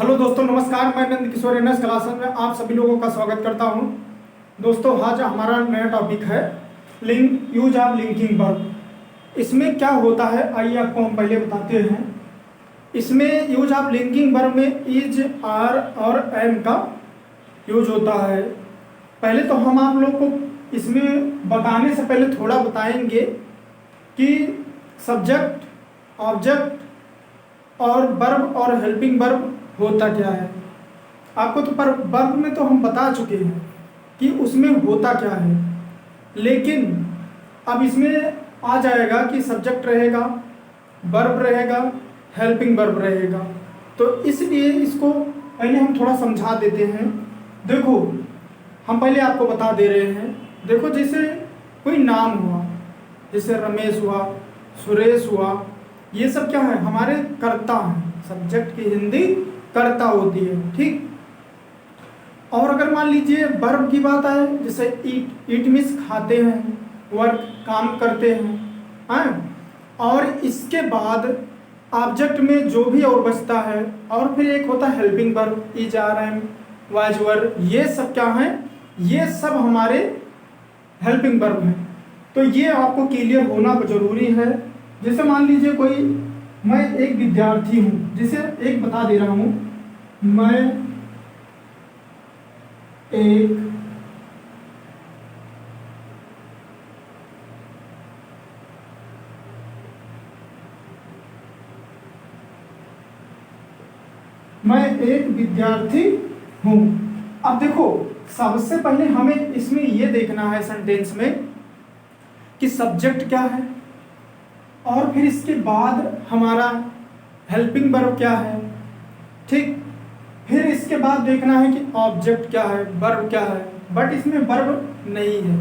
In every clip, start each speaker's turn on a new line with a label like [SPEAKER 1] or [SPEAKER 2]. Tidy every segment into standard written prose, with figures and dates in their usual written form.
[SPEAKER 1] Hello दोस्तों, नमस्कार। मैं नंद किशोर एनएस क्लासेस में आप सभी लोगों का स्वागत करता हूं। दोस्तों, आज हमारा नया टॉपिक है यूज ऑफ लिंकिंग वर्ब। इसमें क्या होता है आइए आपको हम पहले बताते हैं। इसमें यूज ऑफ लिंकिंग वर्ब में इज, आर और एम का यूज होता है। पहले तो हम आप लोग को इसमें बताने से पहले थोड़ा बताएंगे कि सब्जेक्ट, ऑब्जेक्ट और वर्ब और हेल्पिंग वर्ब होता क्या है। आपको तो पर वर्ब में तो हम बता चुके हैं कि उसमें होता क्या है, लेकिन अब इसमें आ जाएगा कि सब्जेक्ट रहेगा, वर्ब रहेगा, हेल्पिंग वर्ब रहेगा। तो इसलिए इसको पहले हम थोड़ा समझा देते हैं। देखो, हम पहले आपको बता दे रहे हैं। देखो, जैसे कोई नाम हुआ, जैसे रमेश हुआ, सुरेश हुआ, ये सब क्या है, हमारे कर्ता हैं। सब्जेक्ट की हिंदी कर्ता होती है, ठीक। और अगर मान लीजिए वर्ब की बात आए, जैसे ईट मीन्स खाते हैं, वर्क काम करते हैं, और इसके बाद ऑब्जेक्ट में जो भी और बचता है, और फिर एक होता है helping verb, is, are, am, was, were. ये सब क्या है, ये सब हमारे हेल्पिंग वर्ब हैं। तो ये आपको क्लियर होना जरूरी है। जैसे मान लीजिए मैं एक विद्यार्थी हूँ, जिसे एक बता दे रहा हूँ, मैं एक विद्यार्थी हूँ। अब देखो, सबसे पहले हमें इसमें यह देखना है सेंटेंस में कि सब्जेक्ट क्या है, और फिर इसके बाद हमारा हेल्पिंग वर्ब क्या है, ठीक। फिर इसके बाद देखना है कि ऑब्जेक्ट क्या है, वर्ब क्या है, बट इसमें वर्ब नहीं है।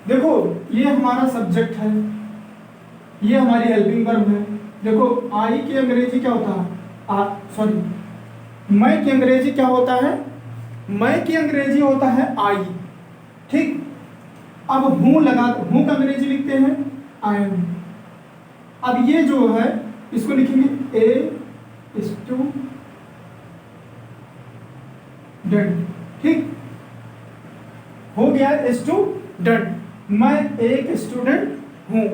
[SPEAKER 1] देखो, ये हमारा सब्जेक्ट है, ये हमारी हेल्पिंग वर्ब है। देखो, आई की अंग्रेजी क्या होता है, मैं की अंग्रेजी क्या होता है, मैं की अंग्रेजी होता है आई, ठीक। अब हूँ का अंग्रेजी लिखते हैं आई एम। अब ये जो है इसको लिखेंगे ए स्टूडेंट, ठीक। हो गया स्टूडेंट, मैं एक स्टूडेंट हूं।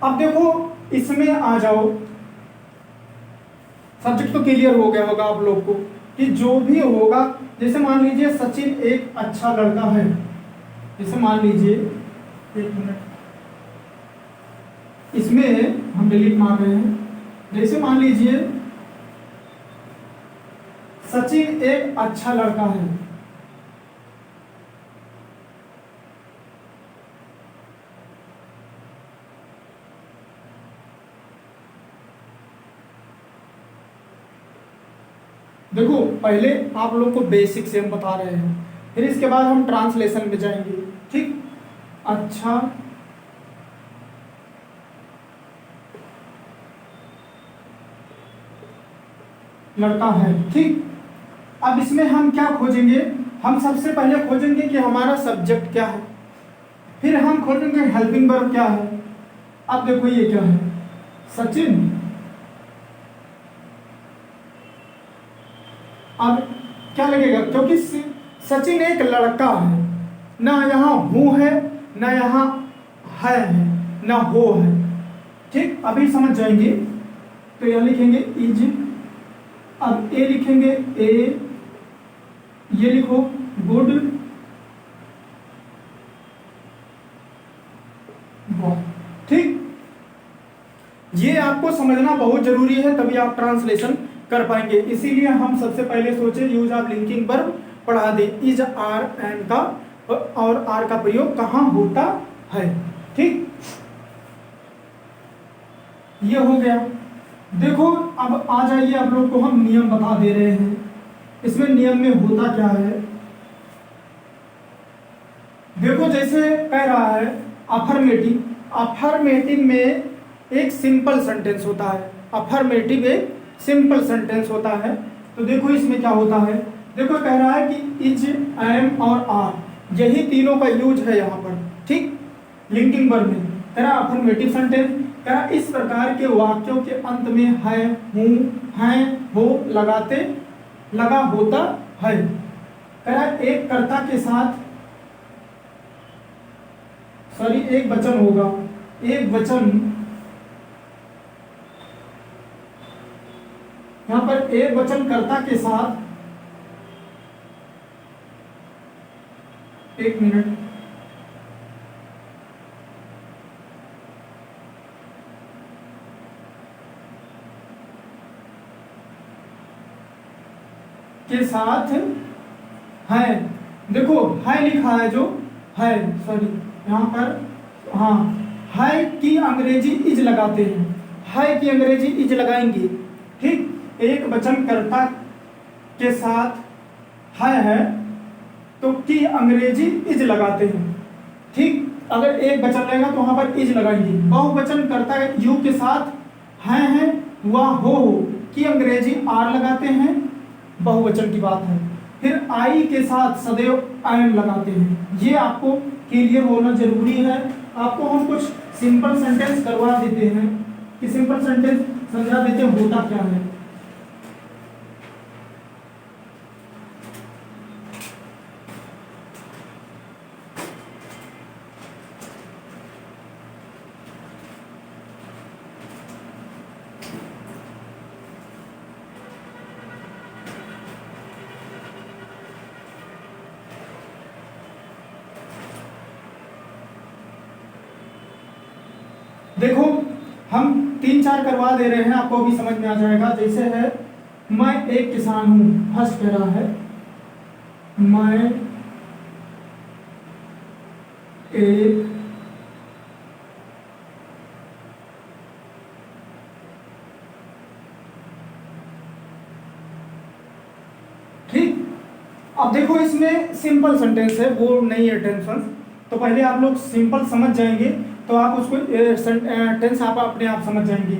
[SPEAKER 1] अब देखो, इसमें आ जाओ, सब्जेक्ट तो क्लियर हो गया होगा आप लोग को कि जो भी होगा, जैसे मान लीजिए सचिन एक अच्छा लड़का है। जैसे मान लीजिए, एक मिनट, इसमें हम डिलीट मार रहे हैं। जैसे मान लीजिए सचिन एक अच्छा लड़का है। देखो, पहले आप लोग को बेसिक से हम बता रहे हैं, फिर इसके बाद हम ट्रांसलेशन में जाएंगे, ठीक। अच्छा लड़का है, ठीक। अब इसमें हम क्या खोजेंगे, हम सबसे पहले खोजेंगे कि हमारा सब्जेक्ट क्या है, फिर हम खोजेंगे हेल्पिंग वर्ब क्या है। अब देखो, ये क्या है, सचिन। अब क्या लगेगा, क्योंकि सचिन एक लड़का है, ना यहाँ हूँ है, ना यहाँ है, ना हो है, ठीक। अभी समझ जाएंगे। तो यहाँ लिखेंगे इज, अब ए लिखेंगे ए, ये लिखो गुड, ठीक। ये आपको समझना बहुत जरूरी है, तभी आप ट्रांसलेशन कर पाएंगे। इसीलिए हम सबसे पहले सोचे यूज ऑफ लिंकिंग वर्ब पढ़ा दे। इज, आर, एम का और आर का प्रयोग कहाँ होता है, ठीक। ये हो गया। देखो, अब आ जाइए, आप लोग को हम नियम बता दे रहे हैं। इसमें नियम में होता क्या है, देखो, जैसे कह रहा है अफर्मेटिव में एक सिंपल सेंटेंस होता है। अफर्मेटिव एक सिंपल सेंटेंस होता है। तो देखो, इसमें क्या होता है, देखो कह रहा है कि इज, एम और आर, यही तीनों का यूज है यहाँ पर, ठीक। लिंकिंग वर्ब में कह रहा है अफर्मेटिव सेंटेंस, क्या इस प्रकार के वाक्यों के अंत में है, हूं, हैं, हो लगाते लगा होता है। क्या एक कर्ता के साथ एक वचन होगा, एक वचन, यहां पर एक वचन कर्ता के साथ, एक मिनट, के साथ है, देखो है लिखा है जो है, यहाँ पर हाँ, है की अंग्रेजी इज लगाते हैं, है की अंग्रेजी इज लगाएंगे। ठीक, एक वचन कर्ता के साथ है तो की अंग्रेजी इज लगाते हैं। ठीक, अगर एक वचन रहेगा तो वहां पर इज लगाएंगे। बहुवचन कर्ता यू के साथ है वह हो की अंग्रेजी आर लगाते हैं, बहुवचन की बात है। फिर आई के साथ सदैव एम लगाते हैं। ये आपको क्लियर होना जरूरी है। आपको हम कुछ सिंपल सेंटेंस करवा देते हैं कि सिंपल सेंटेंस समझा देते हैं होता क्या है। देखो हम 3-4 करवा दे रहे हैं, आपको भी समझ में आ जाएगा। जैसे है, मैं एक किसान हूं, फर्स्ट कह रहा है मैं एक ठीक। अब देखो इसमें सिंपल सेंटेंस है, वो नहीं है टेंशन, तो पहले आप लोग सिंपल समझ जाएंगे तो आप उसको टेंस आप अपने आप समझ जाएंगे।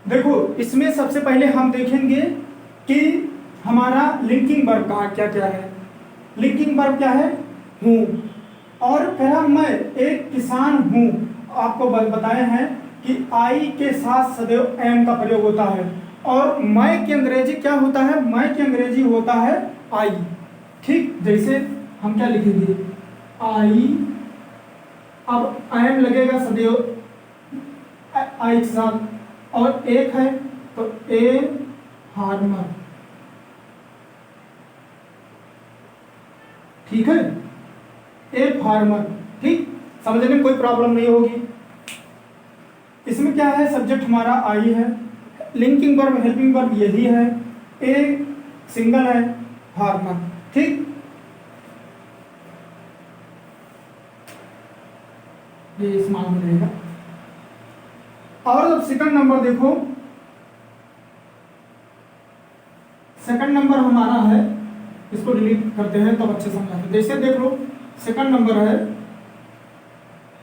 [SPEAKER 1] देखो इसमें सबसे पहले हम देखेंगे कि हमारा लिंकिंग वर्ब का क्या क्या है। लिंकिंग वर्ब क्या है, हूँ, और कह मैं एक किसान हूँ। आपको बताए हैं कि आई के साथ सदैव एम का प्रयोग होता है, और मैं की अंग्रेजी क्या होता है, मैं की अंग्रेजी होता है आई। ठीक, जैसे हम क्या लिखेंगे, आई, अब एम लगेगा सदैव आई के साथ, और एक है तो ए फार्मर। ठीक है, ए फार्मर। ठीक, समझने में कोई प्रॉब्लम नहीं होगी। इसमें क्या है, सब्जेक्ट हमारा आई है, लिंकिंग वर्ब हेल्पिंग वर्ब यही है, ए सिंगल है, फार्मर। ठीक, ये इस मान में रहेगा। और अब सेकंड नंबर देखो, सेकंड नंबर हमारा है, इसको डिलीट करते हैं तब अच्छे समझाते हैं। जैसे देख लो, सेकंड नंबर है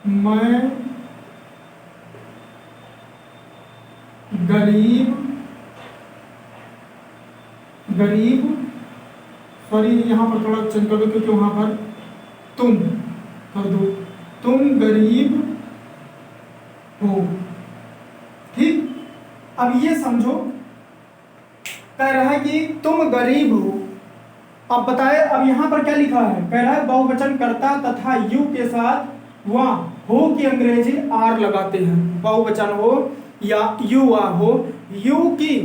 [SPEAKER 1] मैं गरीब सॉरी यहाँ पर थोड़ा चेंज कर दो क्योंकि वहां पर तुम कर दो, तुम गरीब हो। ठीक, अब ये समझो, कह रहा है कि तुम गरीब हो। अब बताए, अब यहाँ पर क्या लिखा है, कह रहा है बहुवचन कर्ता तथा यू के साथ वह हो की अंग्रेजी आर लगाते हैं। बहुवचन हो या यू आ हो, यू की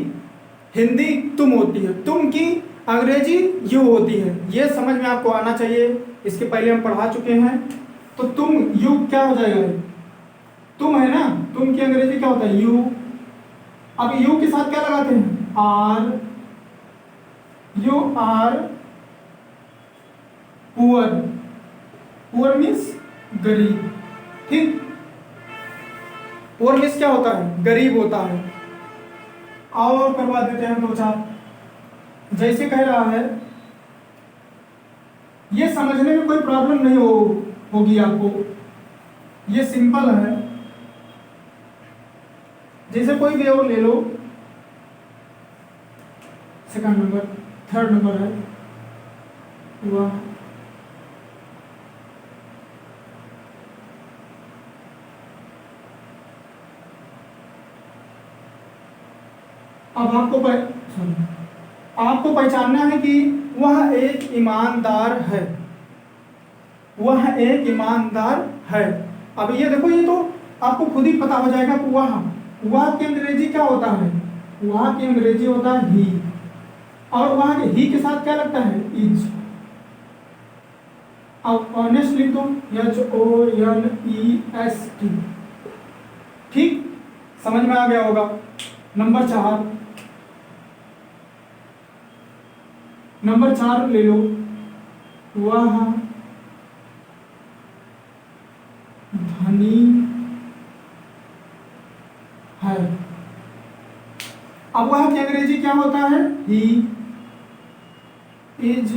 [SPEAKER 1] हिंदी तुम होती है, तुम की अंग्रेजी यू होती है। ये समझ में आपको आना चाहिए, इसके पहले हम पढ़ा चुके हैं। तो तुम यू क्या हो जाएगा, तुम है ना, तुम की अंग्रेजी क्या होता है, यू। अब यू के साथ क्या लगाते हैं, are, you are poor, poor means गरीब। ठीक, पुअर मीन्स क्या होता है, गरीब होता है। और करवा देते हैं 2-4। जैसे कह रहा है, ये समझने में कोई प्रॉब्लम नहीं होगी आपको, ये सिंपल है। जैसे कोई भी और ले लो, सेकंड नंबर, थर्ड नंबर है वह अब आपको पहचानना है कि वह एक ईमानदार है, वह एक ईमानदार है। अब ये देखो, ये तो आपको खुद ही पता हो जाएगा कि वह की अंग्रेजी क्या होता है, वह की अंग्रेजी होता है ही, और वह के ही के साथ क्या लगता है, इज। अब ऑनेस्ट लिख दो, HONEST। ठीक, समझ में आ गया होगा। नंबर 4 ले लो, वह धनी है। अब वह की अंग्रेजी क्या होता है, ही इज।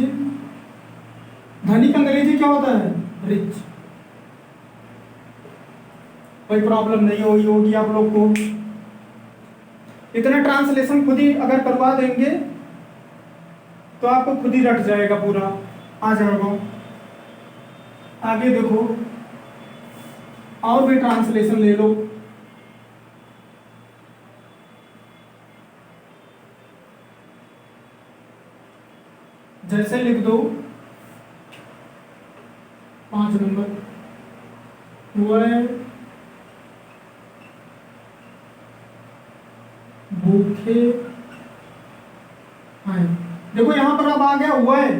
[SPEAKER 1] धनी का अंग्रेजी क्या होता है, रिच। कोई प्रॉब्लम नहीं होगी आप लोग को। इतना ट्रांसलेशन खुद ही अगर करवा देंगे तो आपको खुद ही रट जाएगा, पूरा आ जाएगा। आगे देखो, और भी ट्रांसलेशन ले लो। जैसे लिख दो 5 नंबर, वह भूखे हैं। देखो यहां पर अब आ गया वह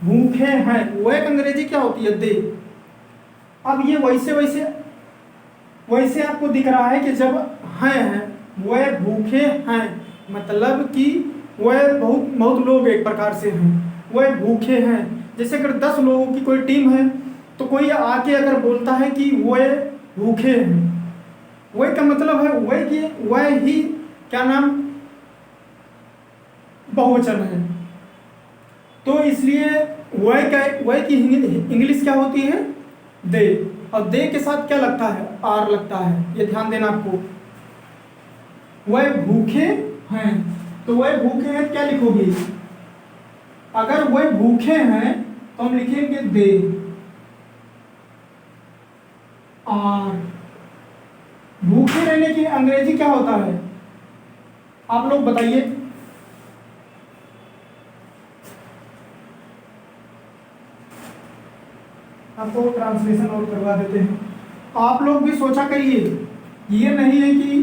[SPEAKER 1] भूखे हैं। वह अंग्रेजी क्या होती है, दे। अब ये वैसे आपको दिख रहा है कि जब हैं वह भूखे हैं, मतलब कि वह बहुत लोग एक प्रकार से हैं, वह भूखे हैं। जैसे अगर 10 लोगों की कोई टीम है तो कोई आके अगर बोलता है कि वह भूखे हैं, वह का मतलब है वह ही क्या नाम, बहुवचन है। तो इसलिए वह की इंग्लिश क्या होती है, दे। और दे के साथ क्या लगता है, आर लगता है। ये ध्यान देना आपको। वह भूखे हैं, तो वह भूखे हैं क्या लिखोगे, अगर वह भूखे हैं तो हम लिखेंगे दे आर। भूखे रहने की अंग्रेजी क्या होता है, आप लोग बताइए। आपको ट्रांसलेशन और करवा देते हैं। आप लोग भी सोचा करिए, ये नहीं है कि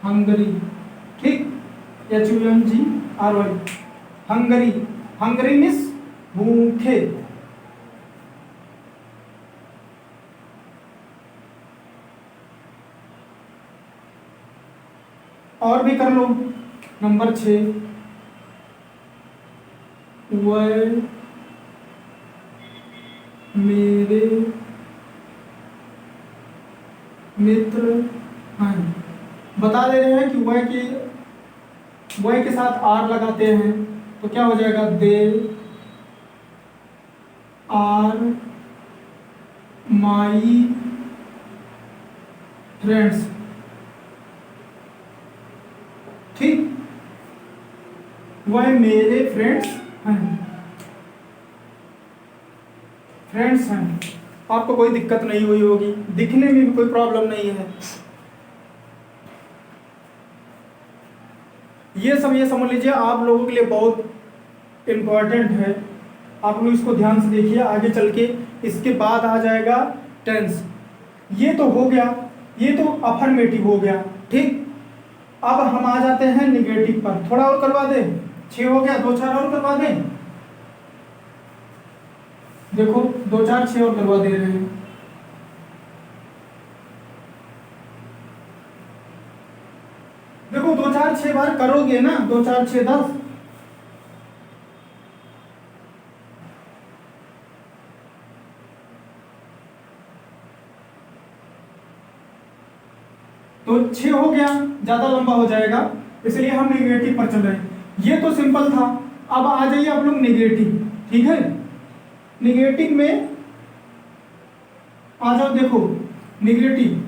[SPEAKER 1] हंगरी, ठीक, HUNGRY, हंगरी मीन्स भूखे। और भी कर लो। नंबर 6, वह मेरे मित्र हैं। बता दे रहे हैं कि वह के साथ आर लगाते हैं तो क्या हो जाएगा, दे आर माई फ्रेंड्स। ठीक, वह मेरे फ्रेंड्स हैं। आपको कोई दिक्कत नहीं हुई होगी, दिखने में भी कोई प्रॉब्लम नहीं है। ये समझ लीजिए आप लोगों के लिए बहुत इम्पोर्टेंट है। आप लोग इसको ध्यान से देखिए, आगे चल के इसके बाद आ जाएगा टेंस। ये तो हो गया, ये तो अफर्मेटिव हो गया। ठीक, अब हम आ जाते हैं निगेटिव पर। थोड़ा और करवा दें, 6 हो गया, 2-4 और करवा दें। देखो 2-4-6 और करवा दे रहे हैं। देखो 2-4-6 बार करोगे ना, 2-4-6 10। तो 6 हो गया, ज्यादा लंबा हो जाएगा, इसलिए हम निगेटिव पर चल रहे हैं। ये तो सिंपल था। अब आ जाइए आप लोग निगेटिव। ठीक है, निगेटिव में आ जाओ। देखो निगेटिव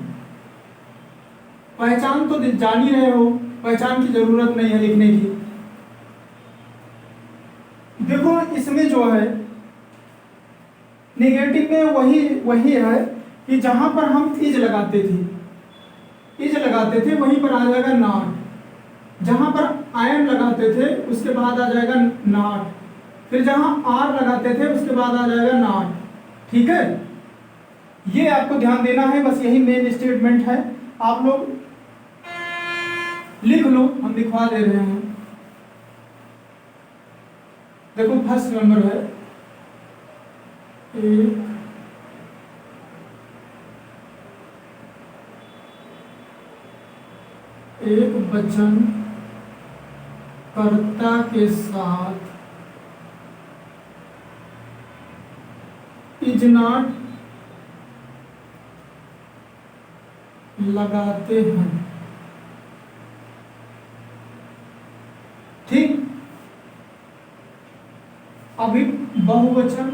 [SPEAKER 1] पहचान तो जान ही रहे हो, पहचान की जरूरत नहीं है लिखने की। देखो इसमें जो है निगेटिव में वही है कि जहां पर हम इज लगाते थे, इज लगाते थे वहीं पर आ जाएगा नॉट, जहां पर आई एम लगाते थे उसके बाद आ जाएगा नॉट, फिर जहां आर लगाते थे उसके बाद आ जाएगा नॉट। ठीक है, ये आपको ध्यान देना है, बस यही मेन स्टेटमेंट है। आप लोग लिख लो, हम लिखवा दे रहे हैं। देखो फर्स्ट नंबर है एक वचन कर्ता के साथ इज नॉट लगाते हैं। ठीक, अभी बहुवचन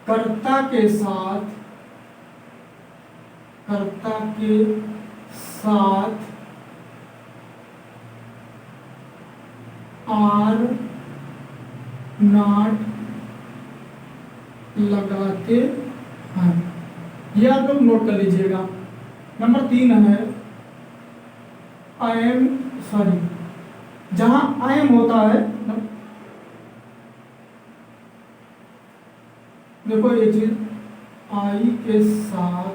[SPEAKER 1] कर्ता के साथ आर नॉट लगाते हैं। ये आप लोग नोट कर लीजिएगा। नंबर 3 है आई एम, सॉरी, जहां आई एम होता है, देखो ये चीज आई के साथ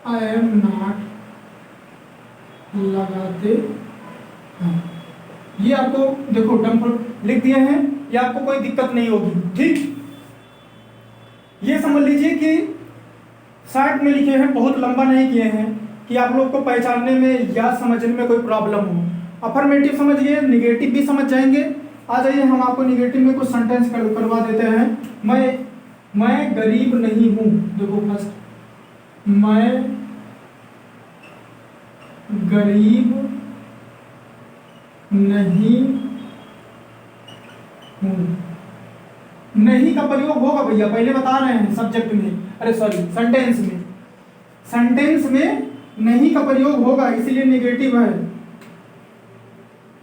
[SPEAKER 1] आई एम नॉट लगाते हैं। ये आपको देखो डम्पर लिख दिए हैं, ये आपको कोई दिक्कत नहीं होगी। ठीक, ये समझ लीजिए कि शार्ट में लिखे हैं, बहुत लंबा नहीं किए हैं कि आप लोग को पहचानने में या समझने में कोई प्रॉब्लम हो। अफर्मेटिव समझिए, निगेटिव भी समझ जाएंगे। आ जाइए, हम आपको निगेटिव में कुछ सेंटेंस करवा देते हैं। मैं गरीब नहीं हूं। देखो फर्स्ट, मैं गरीब नहीं हूं। नहीं का प्रयोग होगा भैया, पहले बता रहे हैं सब्जेक्ट में, अरे सॉरी सेंटेंस में नहीं का प्रयोग होगा, इसीलिए नेगेटिव है।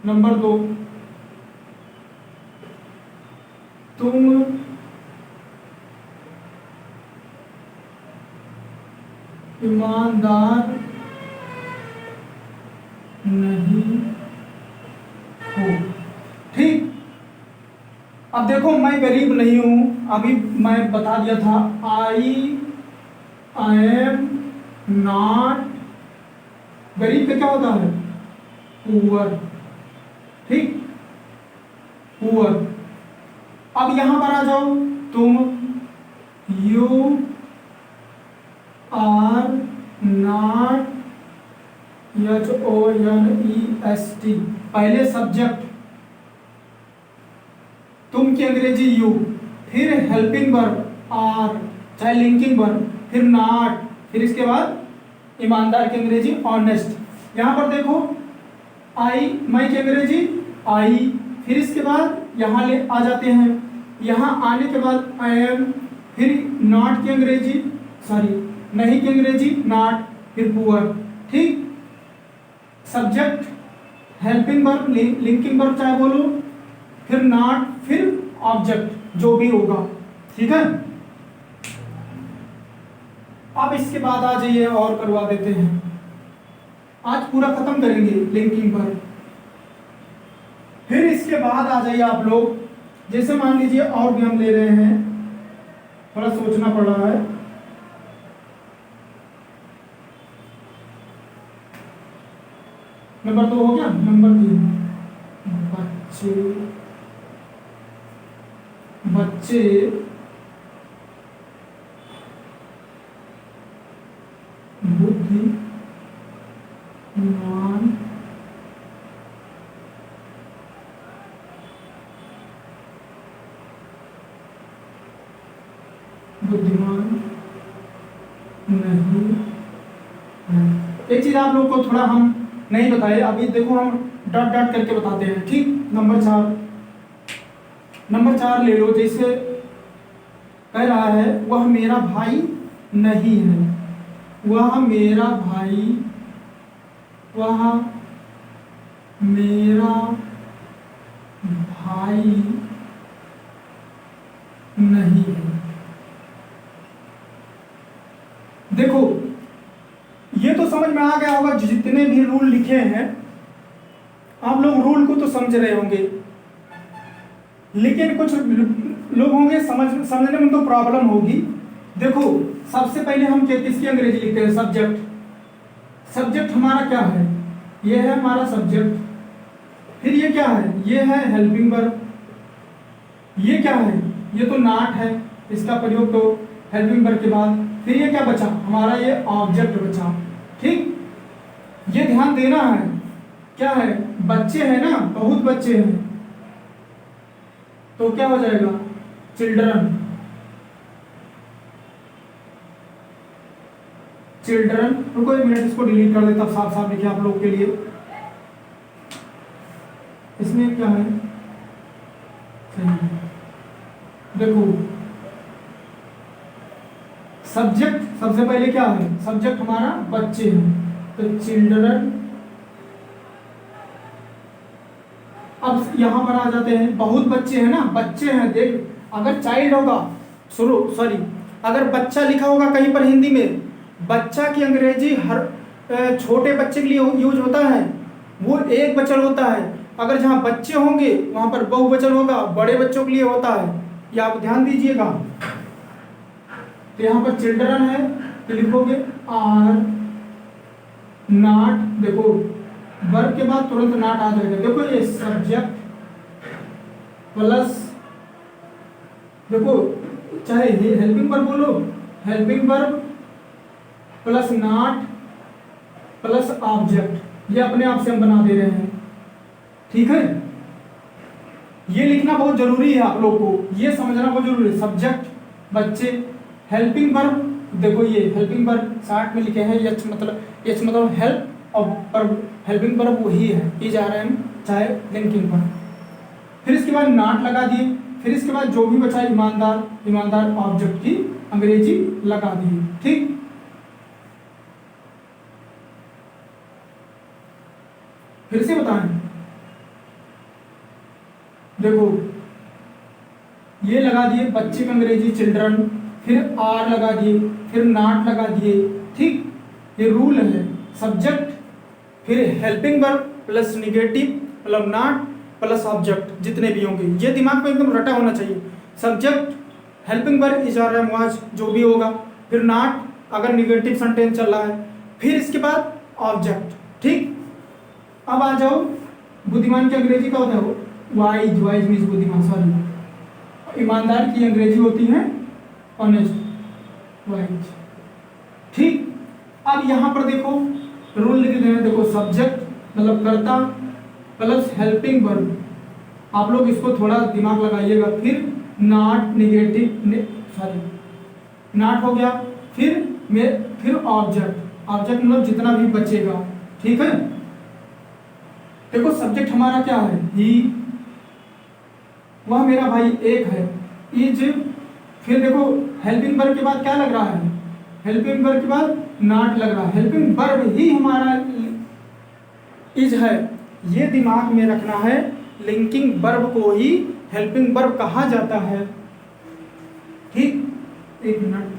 [SPEAKER 1] नंबर 2, तुम ईमानदार नहीं हो। ठीक, अब देखो मैं गरीब नहीं हूं, अभी मैं बता दिया था आई एम नॉट, गरीब का क्या होता है? पुअर। ठीक, पुअर। अब यहां पर आ जाओ, तुम यू आर नॉट, HONEST, पहले सब्जेक्ट, तुम की अंग्रेजी यू, फिर हेल्पिंग वर्ब आर चाहे लिंकिंग वर्ब, फिर नॉट, फिर इसके बाद ईमानदार की अंग्रेजी ऑनेस्ट। यहां पर देखो आई, मैं की अंग्रेजी आई, फिर इसके बाद यहां ले आ जाते हैं, यहां आने के बाद आई एम, फिर नॉट की अंग्रेजी, सॉरी नहीं की अंग्रेजी नॉट, फिर पुअर। ठीक, subject, helping verb, linking verb चाहे बोलो, फिर नॉट, फिर ऑब्जेक्ट, जो भी होगा। ठीक है, अब इसके बाद आ जाइए और करवा देते हैं, आज पूरा खत्म करेंगे लिंकिंग पर। फिर इसके बाद आ जाइए आप लोग, जैसे मान लीजिए और भी हम ले रहे हैं, थोड़ा सोचना पड़ रहा है। नंबर 2 हो गया। नंबर 3, बच्चे बुद्धिमान नहीं है। एक चीज आप लोग को थोड़ा हम नहीं बताए, अभी देखो हम डॉट डॉट करके बताते हैं। ठीक, नंबर 4 ले लो, जैसे कह रहा है वह मेरा भाई नहीं है, वह मेरा भाई, वह मेरा भाई नहीं है। देखो ये तो समझ में आ गया होगा, जितने भी रूल लिखे हैं आप लोग रूल को तो समझ रहे होंगे, लेकिन कुछ लोग होंगे समझने में उनको प्रॉब्लम होगी। देखो सबसे पहले हम किसकी अंग्रेजी लिखते हैं, सब्जेक्ट। सब्जेक्ट हमारा क्या है, ये है हमारा सब्जेक्ट। फिर ये क्या है, ये है हेल्पिंग वर्ब। ये क्या है, ये तो नॉट है, इसका प्रयोग तो हेल्पिंग वर्ब के बाद। फिर ये क्या बचा हमारा, ये ऑब्जेक्ट बचा। ठीक, ये ध्यान देना है, क्या है, बच्चे हैं ना, बहुत बच्चे हैं, तो क्या हो जाएगा, चिल्ड्रन। चिल्ड्रन, रुको एक मिनट, इसको डिलीट कर देता, साफ साफ लिखे आप लोगों के लिए। इसमें क्या है, देखो सब्जेक्ट सबसे पहले क्या है, सब्जेक्ट हमारा बच्चे हैं, तो चिल्ड्रन। अब यहां पर आ जाते हैं, बहुत बच्चे हैं ना, बच्चे हैं। देख अगर चाइल्ड होगा, सुनो सॉरी, अगर बच्चा लिखा होगा कहीं पर हिंदी में, बच्चा की अंग्रेजी हर छोटे बच्चे के लिए यूज होता है, वो एक वचन होता है। अगर जहां बच्चे होंगे वहां पर बहुवचन होगा, बड़े बच्चों के लिए होता है, ये आप ध्यान दीजिएगा। तो यहाँ पर चिल्ड्रन है तो लिखोगे आर नॉट। देखो वर्ब के बाद तुरंत नॉट आ जाएगा। देखो ये सब्जेक्ट प्लस, देखो चाहे हेल्पिंग वर्ब बोलो, helping verb plus not plus object, ये अपने आप से हम बना दे रहे हैं। ठीक है, ये लिखना बहुत जरूरी है, आप लोग को ये समझना बहुत जरूरी है। सब्जेक्ट बच्चे, हेल्पिंग वर्ब, देखो ये हेल्पिंग वर्ब शार्ट में लिखे हैं, एच मतलब हेल्प, और हेल्पिंग वर्ब वही है, ये जा रहे हैं चाहे लिंकिंग वर्ब। फिर इसके बाद नॉट लगा दिए, फिर इसके बाद जो भी बचा ईमानदार, ईमानदार ऑब्जेक्ट की अंग्रेजी लगा दी। ठीक, फिर से बताएं, देखो ये लगा दिए बच्चे की अंग्रेजी चिल्ड्रन, फिर आर लगा दिए, फिर नॉट लगा दिए। ठीक, ये रूल है। सब्जेक्ट फिर हेल्पिंग वर्ब प्लस निगेटिव मतलब नॉट प्लस ऑब्जेक्ट, जितने भी होंगे ये दिमाग में एकदम रटा होना चाहिए। Subject, helping verb is are am was, जो भी होगा, फिर नॉट अगर निगेटिव सेंटेंस चल रहा है, फिर इसके बाद ऑब्जेक्ट। ठीक, अब आ जाओ, बुद्धिमान की अंग्रेजी क्या होता है, वाइज, वाइज मीन्स बुद्धिमान, सॉरी। ईमानदार की अंग्रेजी होती है ऑनेस्ट, वाइज। ठीक, अब यहां पर देखो रूल लिख रहे हैं, देखो सब्जेक्ट मतलब कर्ता प्लस हेल्पिंग वर्ब, आप लोग इसको थोड़ा दिमाग लगाइएगा। फिर नॉट निगेटिव, सॉरी नॉट हो गया, फिर ऑब्जेक्ट, ऑब्जेक्ट मतलब जितना भी बचेगा। ठीक है, देखो सब्जेक्ट हमारा क्या है, ही, वह मेरा भाई एक है, इज। फिर देखो हेल्पिंग वर्ब के बाद क्या लग रहा है, हेल्पिंग वर्ब के बाद नॉट लग रहा है, हेल्पिंग वर्ब ही हमारा इज है। ये दिमाग में रखना है, लिंकिंग वर्ब को ही हेल्पिंग वर्ब कहा जाता है। ठीक, एक मिनट,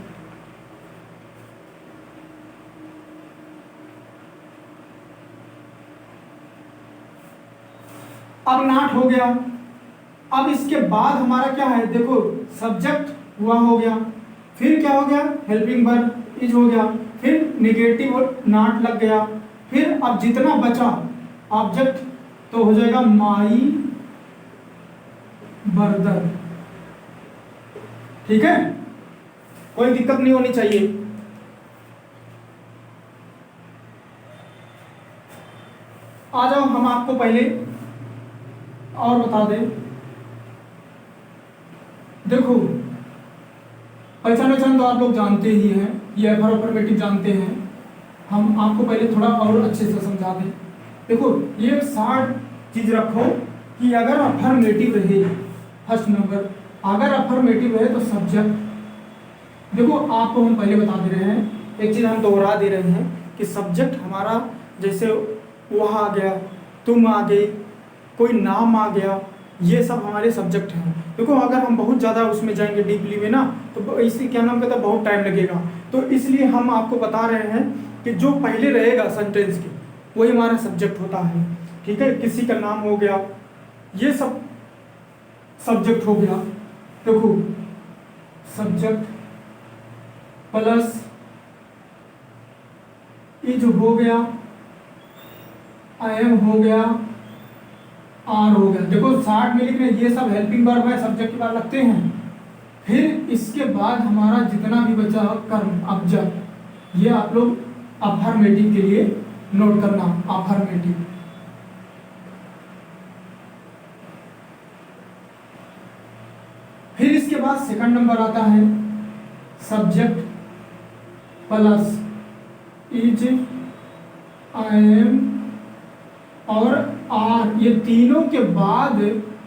[SPEAKER 1] अब नॉट हो गया। अब इसके बाद हमारा क्या है, देखो सब्जेक्ट हुआ हो गया, फिर क्या हो गया, हेल्पिंग वर्ब इज हो गया, फिर निगेटिव नॉट लग गया, फिर अब जितना बचा ऑब्जेक्ट तो हो जाएगा माई ब्रदर। ठीक है, कोई दिक्कत नहीं होनी चाहिए। आ जाओ हम आपको पहले और बता दें, देखो पहचान तो आप लोग जानते ही हैं, ये अफर्मेटिव जानते हैं, हम आपको पहले थोड़ा और अच्छे से समझा दें। देखो ये शार्ट चीज रखो कि अगर अफर्मेटिव रहे फर्स्ट नंबर, अगर अफर्मेटिव रहे तो सब्जेक्ट। देखो आपको हम पहले बता दे रहे हैं, एक चीज हम दोहरा दे रहे हैं कि सब्जेक्ट हमारा जैसे वह आ गया, तुम आ गए, कोई नाम आ गया, ये सब हमारे सब्जेक्ट हैं। देखो अगर हम बहुत ज़्यादा उसमें जाएंगे डीपली में ना, तो इसी क्या नाम कहता है, बहुत टाइम लगेगा। तो इसलिए हम आपको बता रहे हैं कि जो पहले रहेगा सेंटेंस के वही हमारा सब्जेक्ट होता है। ठीक है, किसी का नाम हो गया, ये सब सब्जेक्ट हो गया। देखो सब्जेक्ट प्लस इज हो गया, आई एम हो गया, आर हो गया। देखो 60 मिनट में ये सब हेल्पिंग वर्ब है, सब्जेक्ट के बाद लगते हैं। फिर इसके बाद हमारा जितना भी बचा कर्म ऑब्जेक्ट, ये आप लोग अफर्मेटिव के लिए नोट करना, अफर्मेटिव। फिर इसके बाद सेकंड नंबर आता है subject plus is, I M और आर, ये तीनों के बाद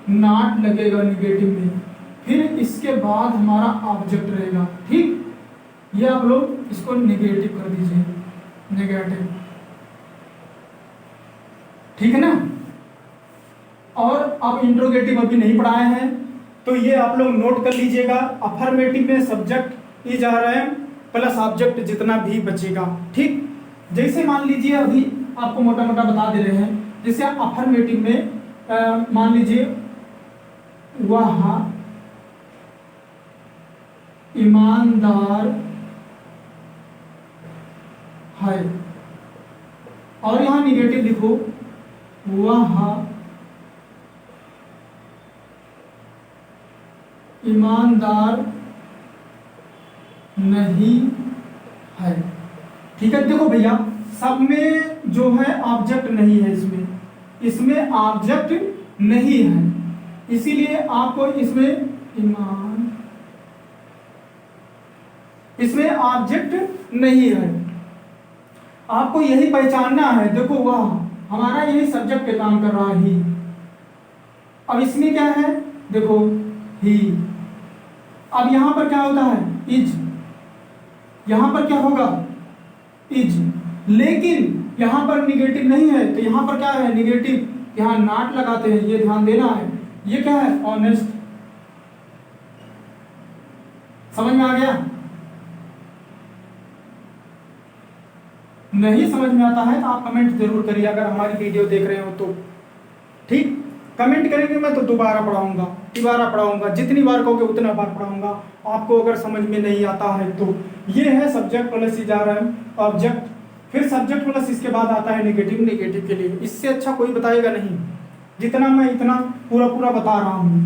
[SPEAKER 1] नॉट लगेगा निगेटिव में। फिर इसके बाद हमारा ऑब्जेक्ट रहेगा। ठीक, ये आप लोग इसको नेगेटिव कर दीजिए, नेगेटिव। ठीक है ना। और अब इंट्रोगेटिव अभी नहीं पढ़ाए हैं, तो ये आप लोग नोट कर लीजिएगा। अफर्मेटिव में subject is, are, I am plus object जितना भी बचेगा। ठीक, जैसे मान लीजिए अभी आपको मोटा मोटा बता दे रहे हैं। जैसे अफर्मेटिव में मान लीजिए वह ईमानदार है, और यहां निगेटिव लिखो, वह ईमानदार नहीं है। ठीक है, देखो भैया सब में जो है ऑब्जेक्ट नहीं है, इसमें ऑब्जेक्ट नहीं है, इसीलिए आपको इसमें ऑब्जेक्ट नहीं है, आपको यही पहचानना है। देखो वह हमारा यही सब्जेक्ट पे काम कर रहा है, ही। अब इसमें क्या है, देखो ही। अब यहां पर क्या होता है, इज, यहां पर क्या होगा, इज। लेकिन यहां पर निगेटिव नहीं है, तो यहां पर क्या है, निगेटिव, यहां नॉट लगाते हैं, ये ध्यान देना है। ये क्या है, ऑनेस्ट। समझ में आ गया? नहीं समझ में आता है तो आप कमेंट जरूर करिए, अगर हमारी वीडियो देख रहे हो तो। ठीक, कमेंट करेंगे, मैं तो दोबारा पढ़ाऊंगा, जितनी बार कहोगे उतना बार पढ़ाऊंगा आपको, अगर समझ में नहीं आता है तो। ये है subject plus is, are, I am object. फिर सब्जेक्ट प्लस इसके बाद आता है नेगेटिव। नेगेटिव के लिए इससे अच्छा कोई बताएगा नहीं, जितना मैं इतना पूरा बता रहा हूं।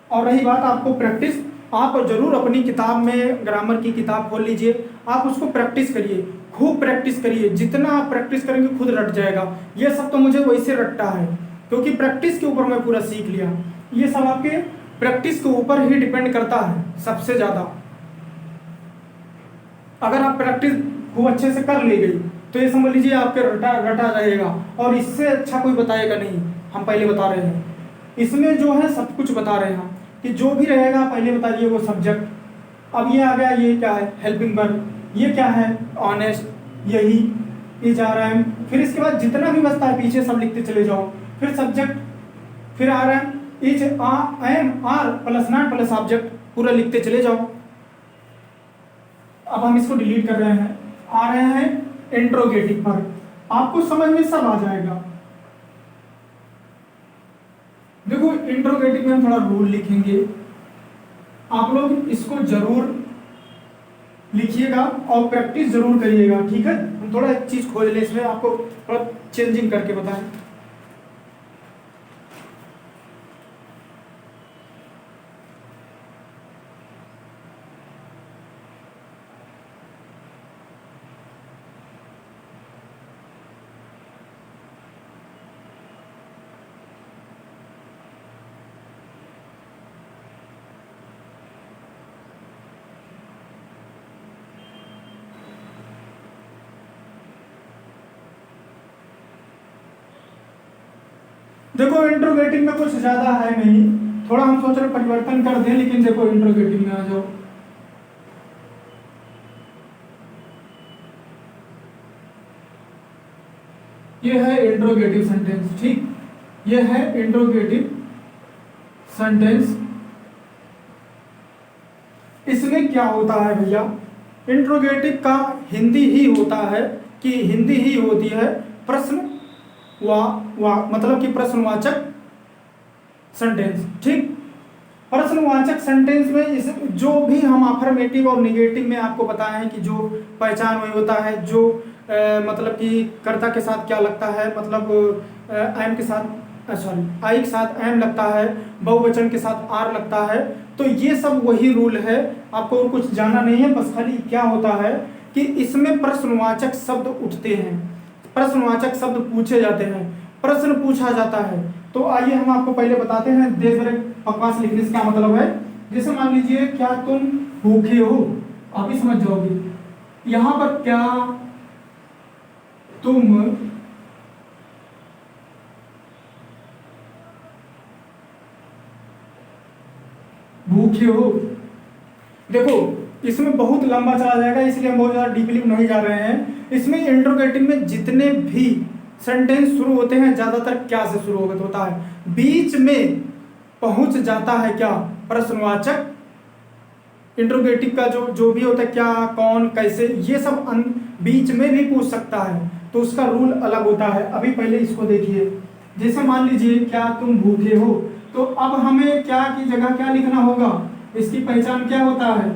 [SPEAKER 1] और रही बात आपको प्रैक्टिस, आप जरूर अपनी किताब में, ग्रामर की किताब खोल लीजिए, आप उसको प्रैक्टिस करिए, खूब प्रैक्टिस करिए। जितना आप प्रैक्टिस करेंगे खुद रट जाएगा। ये सब तो मुझे वैसे रटता है, क्योंकि प्रैक्टिस के ऊपर मैं पूरा सीख लिया। ये सब आपके प्रैक्टिस के ऊपर ही डिपेंड करता है सबसे ज्यादा। अगर आप प्रैक्टिस खूब अच्छे से कर ली गई तो ये समझ लीजिए आपके रटा रहेगा, और इससे अच्छा कोई बताएगा नहीं। हम पहले बता रहे हैं, इसमें जो है सब कुछ बता रहे हैं कि जो भी रहेगा पहले बताइए वो सब्जेक्ट। अब ये आ गया, ये क्या है, हेल्पिंग वर्ब। ये क्या है, ऑनेस्ट, यही, इज, आर, आई एम। फिर इसके बाद जितना भी बचता है पीछे सब लिखते चले जाओ। फिर सब्जेक्ट, फिर are, I am, is, I am, are plus not plus object, पूरा लिखते चले जाओ। अब हम इसको डिलीट कर रहे हैं, आ रहे हैं इंट्रोगेटिव पर। आपको समझ में सब आ जाएगा। देखो इंट्रोगेटिव में हम थोड़ा रूल लिखेंगे, आप लोग इसको जरूर लिखिएगा और प्रैक्टिस जरूर करिएगा। ठीक है, हम थोड़ा एक चीज खोज लें इसमें, आपको थोड़ा चेंजिंग करके बताएं। देखो इंट्रोगेटिव में कुछ ज्यादा है नहीं, थोड़ा हम सोच रहे परिवर्तन कर दें, लेकिन देखो इंट्रोगेटिव में आ जाओ। ये है इंट्रोगेटिव सेंटेंस, ठीक, ये है इंट्रोगेटिव सेंटेंस। इसमें क्या होता है भैया, इंट्रोगेटिव का हिंदी ही होता है कि हिंदी ही होती है प्रश्न मतलब कि प्रश्नवाचक सेंटेंस, ठीक। प्रश्नवाचक सेंटेंस में इस जो भी हम अफर्मेटिव और निगेटिव में आपको बताए हैं कि जो पहचान वही होता है, जो मतलब कि कर्ता के साथ क्या लगता है, मतलब एम के साथ सॉरी आई के साथ एम लगता है, बहुवचन के साथ आर लगता है। तो ये सब वही रूल है, आपको और कुछ जानना नहीं है, बस खाली क्या होता है कि इसमें प्रश्नवाचक शब्द उठते हैं, प्रश्नवाचक शब्द पूछे जाते हैं, प्रश्न पूछा जाता है। तो आइए हम आपको पहले बताते हैं देश भर बकवास लिखने से क्या मतलब है। जैसे मान लीजिए, क्या तुम भूखे हो, आप ही समझ जाओगे। यहां पर क्या तुम भूखे हो, देखो इसमें बहुत लंबा चला जाएगा, इसलिए हम बहुत ज़्यादा डीपली नहीं जा रहे हैं। इसमें इंट्रोगेटिव में जितने भी सेंटेंस शुरू होते हैं ज़्यादातर क्या से शुरू होता है, बीच में पहुंच जाता है क्या, प्रश्नवाचक। इंट्रोगेटिव का जो भी होता है, क्या, कौन, कैसे, ये सब बीच में भी पूछ सकता है, तो उसका रूल अलग होता है। अभी पहले इसको देखिए, जैसे मान लीजिए क्या तुम भूखे हो, तो अब हमें क्या की जगह क्या लिखना होगा, इसकी पहचान क्या होता है।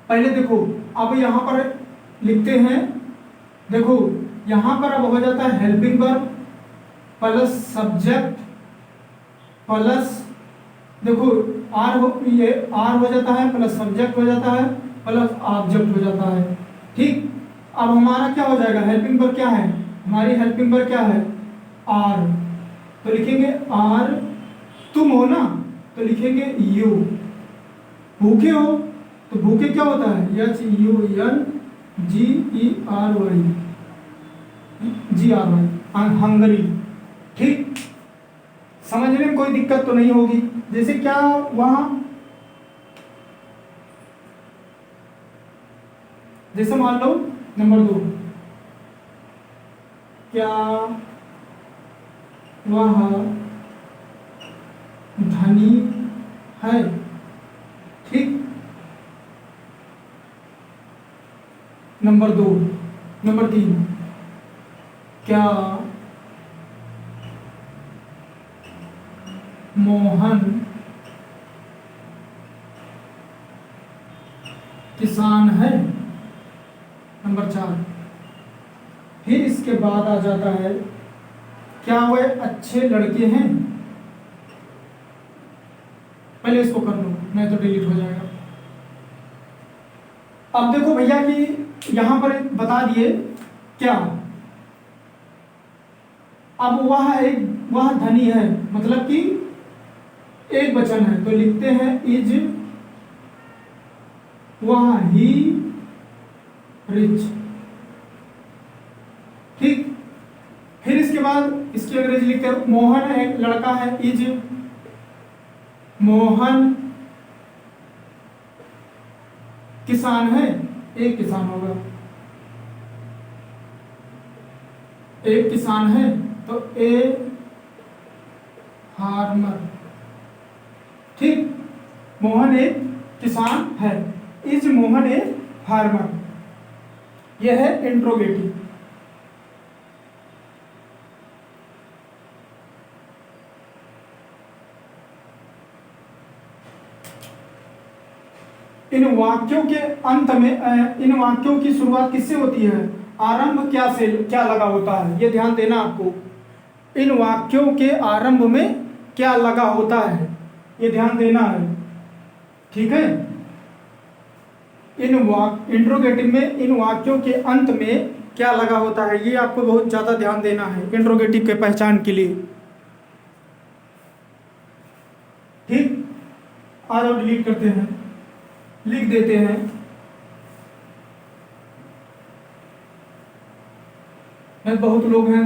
[SPEAKER 1] पहले देखो, अब यहाँ पर लिखते हैं, देखो यहाँ पर अब हो जाता है helping verb plus subject plus, देखो आर ये आर हो जाता है प्लस सब्जेक्ट हो जाता है प्लस ऑब्जेक्ट हो जाता है, ठीक। अब हमारा क्या हो जाएगा, हेल्पिंग वर्ब क्या है, हमारी हेल्पिंग वर्ब क्या है, आर। तो लिखेंगे आर, तुम हो ना, तो लिखेंगे यू। भूखे हो, तो भूखे क्या होता है, HUNGERY, हंगरी, ठीक। समझने में कोई दिक्कत तो नहीं होगी। जैसे क्या वहां, जैसे मान लो नंबर 2, क्या वह धनी है, ठीक। नंबर 2, नंबर 3, क्या मोहन किसान है। नंबर 4, फिर इसके बाद आ जाता है, क्या वह अच्छे लड़के हैं। पहले इसको कर लो, नहीं तो डिलीट हो जाएगा। अब देखो भैया कि यहां पर बता दिए क्या, अब वह धनी है, मतलब कि एक वचन है, तो लिखते हैं इज वह ही रिच, ठीक। फिर इसके बाद इसकी अंग्रेजी लिखते हैं, मोहन एक लड़का है, इज मोहन किसान है, एक किसान होगा, एक किसान है, तो ए फार्मर, ठीक। मोहन एक किसान है, इज मोहन ए फार्मर, यह है इंट्रोगेटिव। इन वाक्यों के अंत में इन वाक्यों की शुरुआत किससे होती है, आरंभ क्या से क्या लगा होता है, ये ध्यान देना आपको। इन वाक्यों के आरंभ में क्या लगा होता है, ये ध्यान देना है, ठीक है। इंट्रोगेटिव में इन वाक्यों के अंत में क्या लगा होता है, ये आपको बहुत ज्यादा ध्यान देना है इंट्रोगेटिव के पहचान के लिए, ठीक। आज और डिलीट करते हैं, लिख देते हैं, बहुत लोग हैं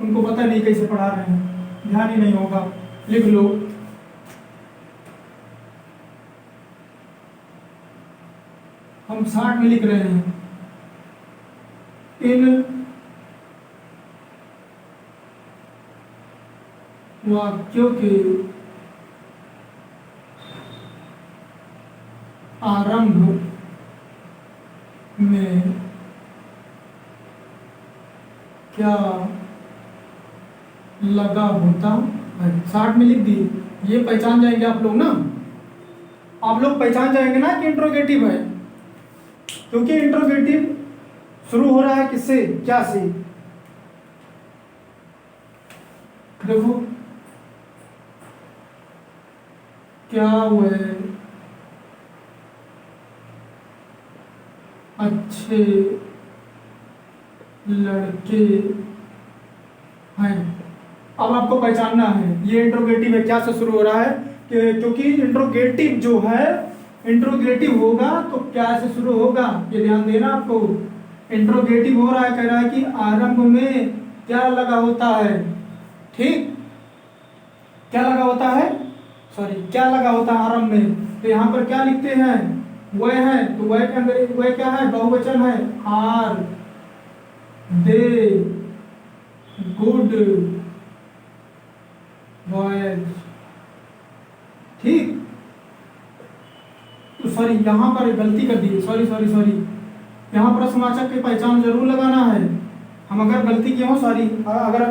[SPEAKER 1] उनको पता नहीं कैसे पढ़ा रहे हैं, ध्यान ही नहीं होगा, लिख लो। हम 60 में लिख रहे हैं, इन वाक्यों के आरंभ में क्या लगा होता है। 60 में लिख दी। ये पहचान जाएंगे आप लोग ना, आप लोग पहचान जाएंगे ना कि इंट्रोगेटिव है, क्योंकि इंट्रोगेटिव शुरू हो रहा है किससे, क्या से। देखो, क्या वह अच्छे लड़के हैं। अब आपको पहचानना है ये इंट्रोगेटिव है, क्या से शुरू हो रहा है, क्योंकि इंट्रोगेटिव जो है, इंट्रोगेटिव होगा तो क्या से शुरू होगा, ये ध्यान देना आपको। इंट्रोगेटिव हो रहा है, कह रहा है कि आरंभ में क्या लगा होता है। ठीक, क्या लगा होता है, सॉरी, क्या लगा होता है आरंभ में। तो यहाँ पर क्या लिखते हैं, वह है, तो वह क्या है, बहुवचन है। Are they good boys. ठीक, तो सॉरी यहाँ पर गलती कर दी, सॉरी सॉरी सॉरी, यहाँ प्रश्नवाचक की पहचान जरूर लगाना है। हम अगर गलती किए हो, सॉरी, अगर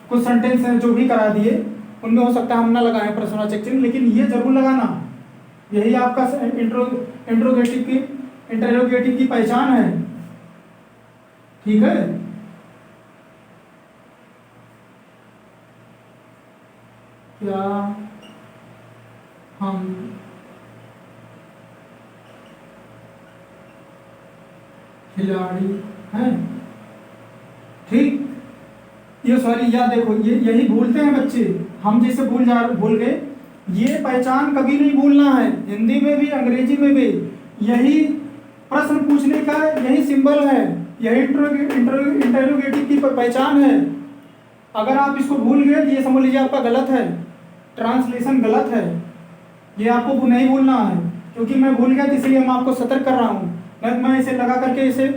[SPEAKER 1] कुछ सेंटेंस हैं जो भी करा दिए उनमें हो सकता है हम ना लगाएं प्रश्नवाचक चिन्ह, लेकिन ये जरूर लगाना। यही आपका इंटरोगेटिव की पहचान है। ठीक है, क्या हम खिलाड़ी हैं। ठीक, ये सॉरी, या देखो, ये यही भूलते हैं बच्चे, हम जैसे भूल गए। ये पहचान कभी नहीं भूलना है, हिंदी में भी अंग्रेजी में भी यही प्रश्न पूछने का यही सिंबल है, यही इंटरोगेटिव की पहचान है। अगर आप इसको भूल गए तो ये समझ लीजिए आपका गलत है, ट्रांसलेशन गलत है। ये आपको नहीं भूलना है, क्योंकि मैं भूल गया, इसलिए मैं आपको सतर्क कर रहा हूँ। मैं इसे लगा करके इसे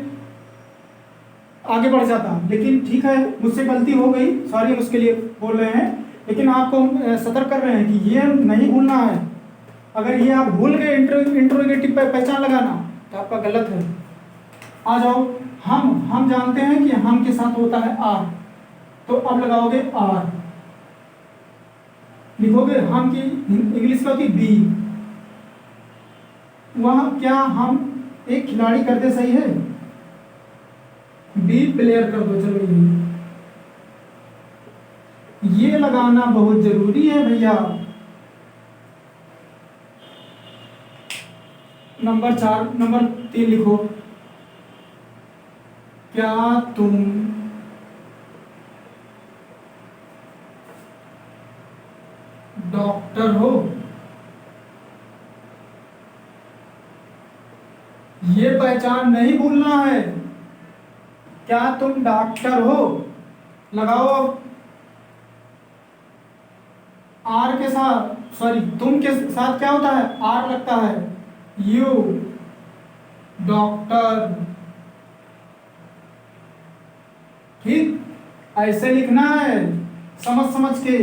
[SPEAKER 1] आगे बढ़ जाता, लेकिन ठीक है, मुझसे गलती हो गई, सॉरी, उसके लिए बोल रहे हैं, लेकिन आपको सतर्क कर रहे हैं कि ये नहीं भूलना है। अगर ये आप भूल गए इंट्रोगेटिव पर पहचान लगाना तो आपका गलत है। आ जाओ, हम जानते हैं कि हम के साथ होता है आर, तो अब लगाओगे आर, लिखोगे हम की इंग्लिश का होती बी। वह क्या हम एक खिलाड़ी करते, सही है, बी प्लेयर कर दो। चलो, ये लगाना बहुत जरूरी है भैया। नंबर 3 लिखो, क्या तुम डॉक्टर हो। ये पहचान नहीं भूलना है, क्या तुम डॉक्टर हो। लगाओ आर के साथ, सॉरी, तुम के साथ क्या होता है, आर लगता है, यू डॉक्टर। ठीक, ऐसे लिखना है, समझ के।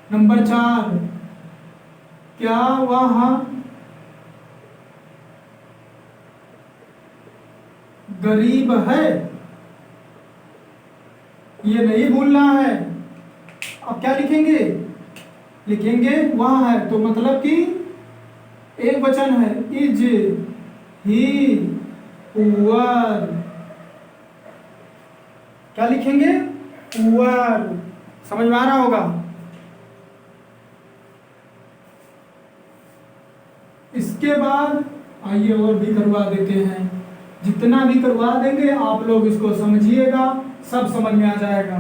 [SPEAKER 1] नंबर 4, क्या वह गरीब है। ये नहीं भूलना है। अब क्या लिखेंगे, वह है, तो मतलब कि एक वचन है, इज ही पुअर। क्या लिखेंगे, पुअर। समझ में आ रहा होगा। इसके बाद आइए और भी करवा देते हैं, जितना भी करवा देंगे आप लोग इसको समझिएगा, सब समझ में आ जाएगा।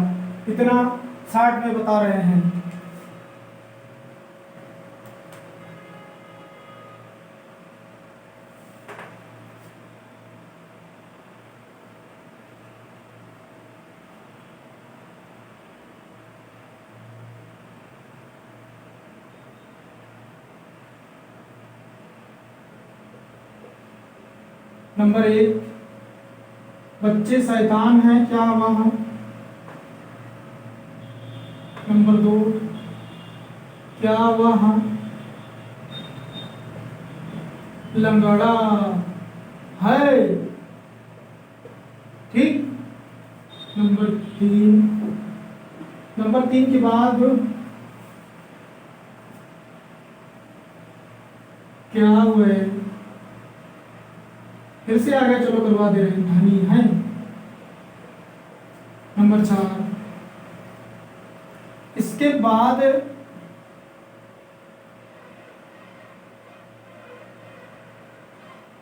[SPEAKER 1] इतना 60 में बता रहे हैं। नंबर 1, बच्चे शैतान हैं, क्या वह नंबर 2, क्या वह लंगड़ा है? ठीक। नंबर 3 के बाद क्या हुआ? फिर से आगे चलो करवा दे रहे हैं, धनी है। नंबर 4, इसके बाद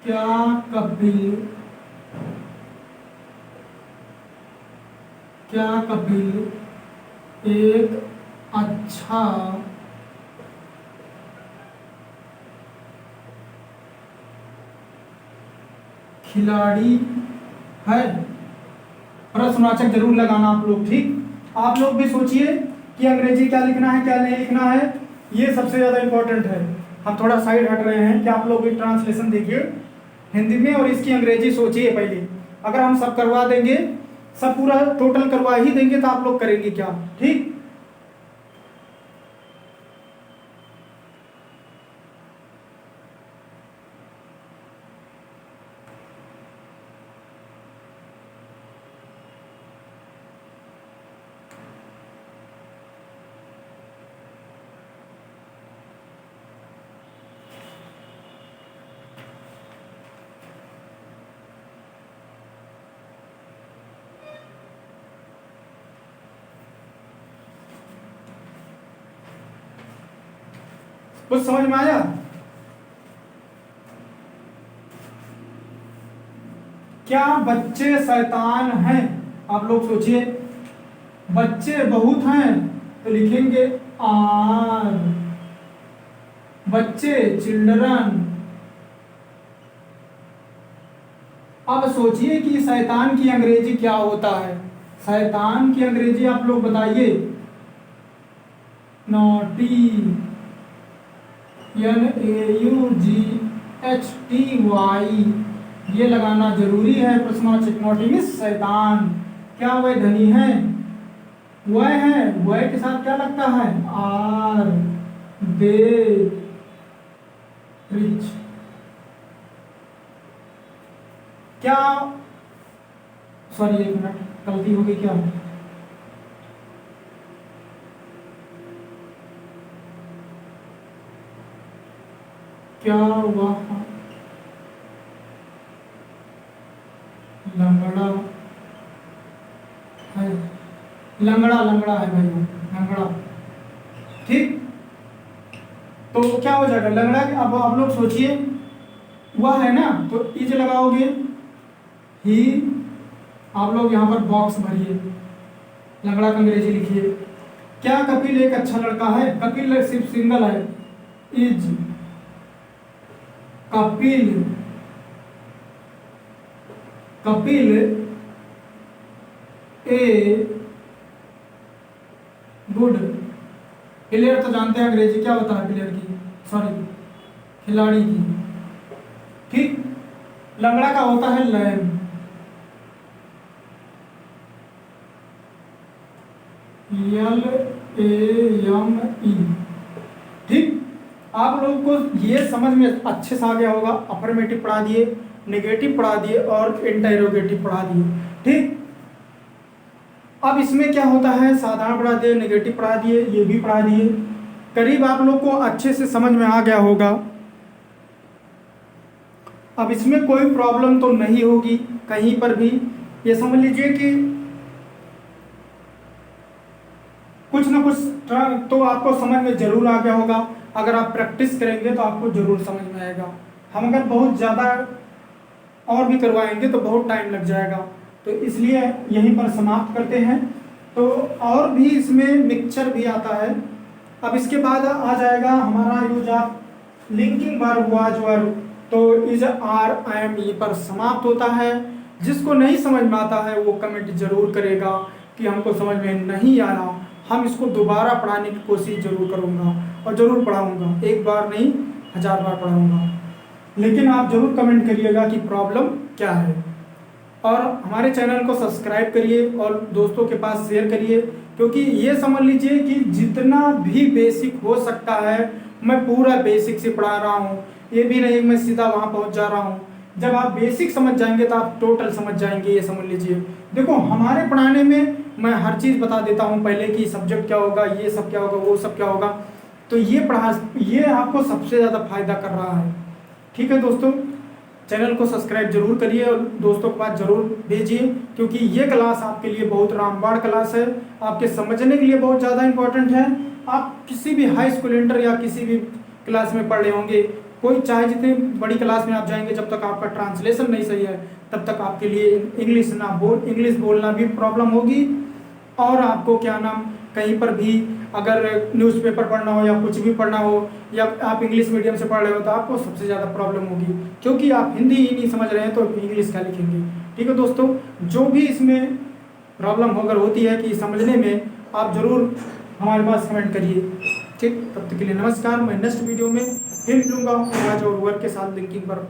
[SPEAKER 1] क्या कपिल एक अच्छा खिलाड़ी है? प्रश्नवाचक जरूर लगाना आप लोग। ठीक, आप लोग भी सोचिए कि अंग्रेजी क्या लिखना है क्या नहीं लिखना है, ये सबसे ज़्यादा इंपॉर्टेंट है। हम थोड़ा साइड हट रहे हैं कि आप लोग भी ट्रांसलेशन देखिए हिंदी में और इसकी अंग्रेजी सोचिए पहले। अगर हम सब करवा देंगे, सब पूरा टोटल करवा ही देंगे तो आप लोग करेंगे क्या? ठीक, कुछ समझ में आया? क्या बच्चे शैतान हैं? आप लोग सोचिए, बच्चे बहुत हैं तो लिखेंगे आर। बच्चे चिल्ड्रन। अब सोचिए कि शैतान की अंग्रेजी क्या होता है। शैतान की अंग्रेजी आप लोग बताइए। नॉटी, NAUGHTY, ये लगाना जरूरी है। प्रश्नवाचक नॉटी मीन्स शैतान। क्या वह धनी है? वह है, वह के साथ क्या लगता है? Are they rich. क्या, सॉरी एक मिनट गलती हो गई। क्या वह लंगड़ा है? लंगड़ा है भाई, लंगड़ा। ठीक, तो क्या हो जाएगा लंगड़ा? अब आप लोग सोचिए, वह है ना, तो इज लगाओगे ही। आप लोग यहाँ पर बॉक्स भरिए, लंगड़ा का अंग्रेजी लिखिए। क्या कपिल एक अच्छा लड़का है? कपिल सिर्फ सिंगल है। Is Kapil a good player? तो जानते हैं अंग्रेजी क्या होता है प्लेयर की, सॉरी खिलाड़ी की। ठीक, लंगड़ा का होता है लैम। LAME। ठीक, आप लोगों को ये समझ में अच्छे से आ गया होगा। अफर्मेटिव पढ़ा दिए, नेगेटिव पढ़ा दिए और इंटरोगेटिव पढ़ा दिए। ठीक, अब इसमें क्या होता है, साधारण पढ़ा दिए, नेगेटिव पढ़ा दिए, ये भी पढ़ा दिए। करीब आप लोग को अच्छे से समझ में आ गया होगा। अब इसमें कोई प्रॉब्लम तो नहीं होगी कहीं पर भी। ये समझ लीजिए कि कुछ ना कुछ तो आपको समझ में जरूर आ गया होगा। अगर आप प्रैक्टिस करेंगे तो आपको जरूर समझ में आएगा। हम अगर बहुत ज़्यादा और भी करवाएंगे तो बहुत टाइम लग जाएगा, तो इसलिए यहीं पर समाप्त करते हैं। तो और भी इसमें मिक्सचर भी आता है। अब इसके बाद आ जाएगा हमारा use of linking verb, was verb. तो इज, आर, एम, ई पर समाप्त होता है। जिसको नहीं समझ में आता है वो कमेंट जरूर करेगा कि हमको समझ में नहीं आ रहा। हम इसको दोबारा पढ़ाने की कोशिश जरूर करूँगा और ज़रूर पढ़ाऊँगा। एक बार नहीं, 1000 बार पढ़ाऊँगा। लेकिन आप ज़रूर कमेंट करिएगा कि प्रॉब्लम क्या है। और हमारे चैनल को सब्सक्राइब करिए और दोस्तों के पास शेयर करिए, क्योंकि ये समझ लीजिए कि जितना भी बेसिक हो सकता है मैं पूरा बेसिक से पढ़ा रहा हूँ। ये भी नहीं मैं सीधा वहाँ पहुँच जा रहा हूँ। जब आप बेसिक समझ जाएंगे तो आप टोटल समझ जाएंगे, ये समझ लीजिए। देखो हमारे पढ़ाने में मैं हर चीज़ बता देता हूँ पहले कि सब्जेक्ट क्या होगा, ये सब क्या होगा, वो सब क्या होगा। तो ये आपको सबसे ज़्यादा फायदा कर रहा है। ठीक है दोस्तों, चैनल को सब्सक्राइब जरूर करिए और दोस्तों के पास जरूर भेजिए, क्योंकि ये क्लास आपके लिए बहुत रामबाण क्लास है, आपके समझने के लिए बहुत ज़्यादा इंपॉर्टेंट है। आप किसी भी हाई स्कूल इंटर या किसी भी क्लास में पढ़ रहे होंगे, कोई चाहे जितनी बड़ी क्लास में आप जाएंगे, जब तक आपका ट्रांसलेशन नहीं सही है तब तक आपके लिए इंग्लिश बोलना भी प्रॉब्लम होगी। और आपको क्या नाम, कहीं पर भी अगर न्यूज़पेपर पढ़ना हो या कुछ भी पढ़ना हो, या आप इंग्लिश मीडियम से पढ़ रहे हो, तो आपको सबसे ज़्यादा प्रॉब्लम होगी, क्योंकि आप हिंदी ही नहीं समझ रहे हैं तो इंग्लिश क्या लिखेंगे। ठीक है दोस्तों, जो भी इसमें प्रॉब्लम अगर होती है कि समझने में, आप ज़रूर हमारे पास कमेंट करिए। ठीक, तब तक के लिए नमस्कार। मैं नेक्स्ट वीडियो में फिर मिलूँगा आज और वर्क के साथ लिंकिंग पर।